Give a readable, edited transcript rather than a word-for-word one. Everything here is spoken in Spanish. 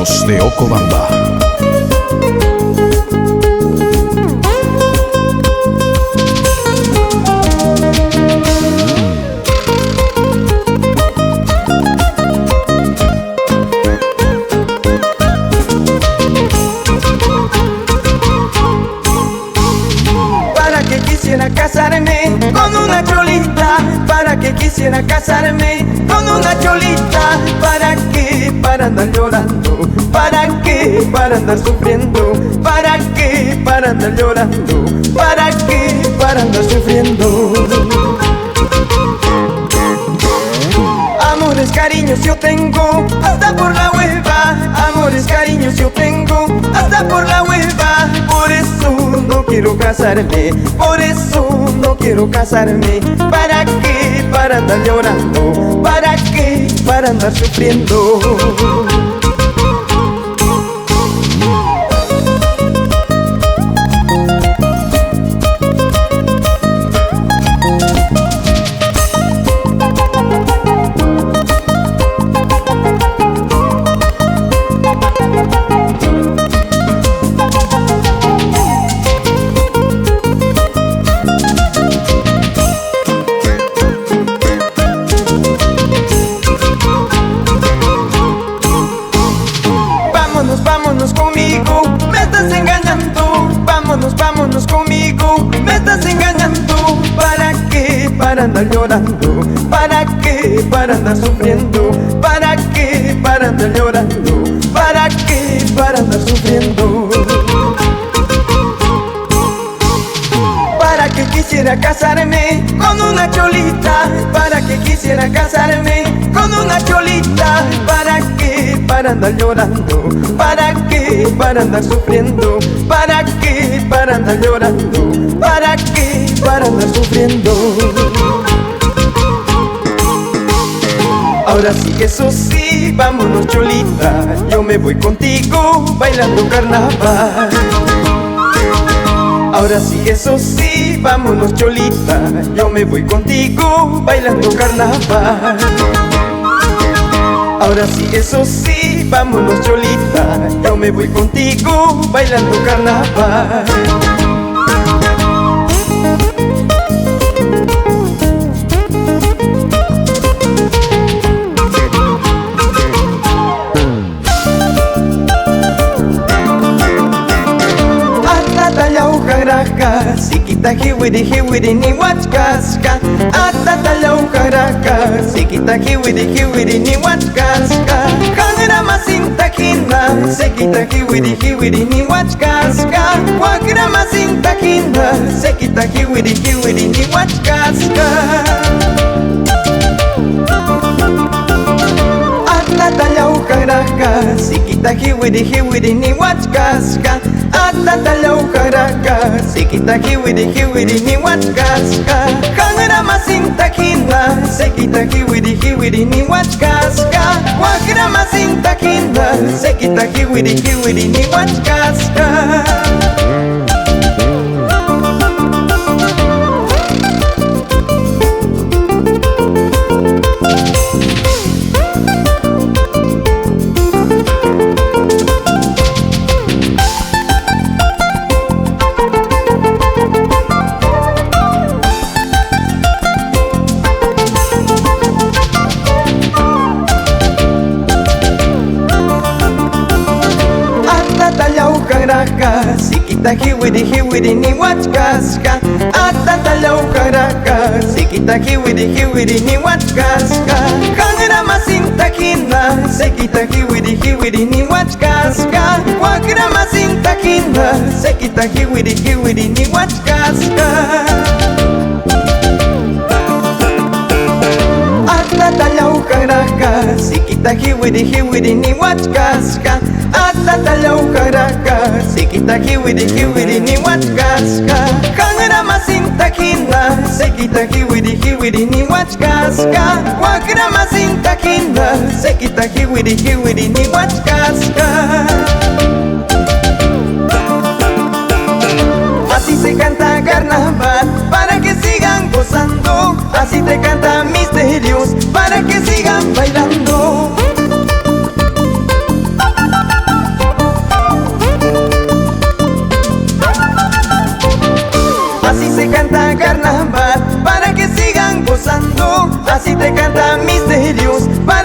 Sonidos de Ocobamba. Quisiera casarme con una cholita, para que quisiera casarme con una cholita. ¿Para qué? Para andar llorando. ¿Para qué? Para andar sufriendo. ¿Para qué? Para andar llorando. ¿Para qué? Para andar sufriendo. Amores, cariños yo tengo hasta por la hueva. Amores, cariños yo tengo hasta por la hueva. Por eso no quiero casarme, por eso no quiero casarme. ¿Para qué? Para andar llorando. ¿Para qué? Para andar sufriendo. Vámonos conmigo, me estás engañando. Vámonos conmigo, me estás engañando. ¿Para qué? Para andar llorando. ¿Para qué? Para andar sufriendo. ¿Para qué? Para andar llorando. ¿Para qué? Para andar sufriendo. ¿Para qué quisiera casarme con una cholita? ¿Para qué quisiera casarme con una cholita? ¿Para qué? Para andar llorando. ¿Para qué? Para andar sufriendo. ¿Para qué? Para andar llorando. ¿Para qué? Para andar sufriendo. Ahora sí, eso sí, vámonos cholita, yo me voy contigo bailando carnaval. Ahora sí, eso sí, vámonos cholita, yo me voy contigo bailando carnaval. Ahora sí, eso sí, vámonos cholita, yo me voy contigo bailando carnaval. Sikita hiwiri ni wachkaska. Atata ujaraka. Sikita hiwiri ni wachkaska. Kangra masinta kina. Sikita hiwiri ni wachkaska. Wakra masinta kina. Sikita hiwiri ni wachkaska. Atata ujaraka. Sikita hiwiri ni wachkaska. Atata ujaraka. Sikita hiwiri ni wachkaska. Kangra masinta kina. Sikita hiwiri ni wachkaska. Wakra masinta kina. Sikita hiwiri ni wachkaska. Sikita hiwiri ni wachkaska. Atata ujaraka. Sikita hiwiri ni wachkaska. Kangra masinta kina. Sikita hiwiri ni wachkaska. Wakra masinta kina. Sikita hiwiri ni wachkaska. Atata ujaraka. Sikita hiwiri ni wachkaska. Atata ujaraka. Sikita hiwiri ni wachkaska. Kangra masinta kina. Sikita hiwiri ni wachkaska. Wakra masinta kina. Sikita hiwiri ni wachkaska. Así se canta carnaval, para que sigan gozando. Así te canta Misterios, para que sigan bailando. canta carnaval, para que sigan gozando. Así te canta Misterios, para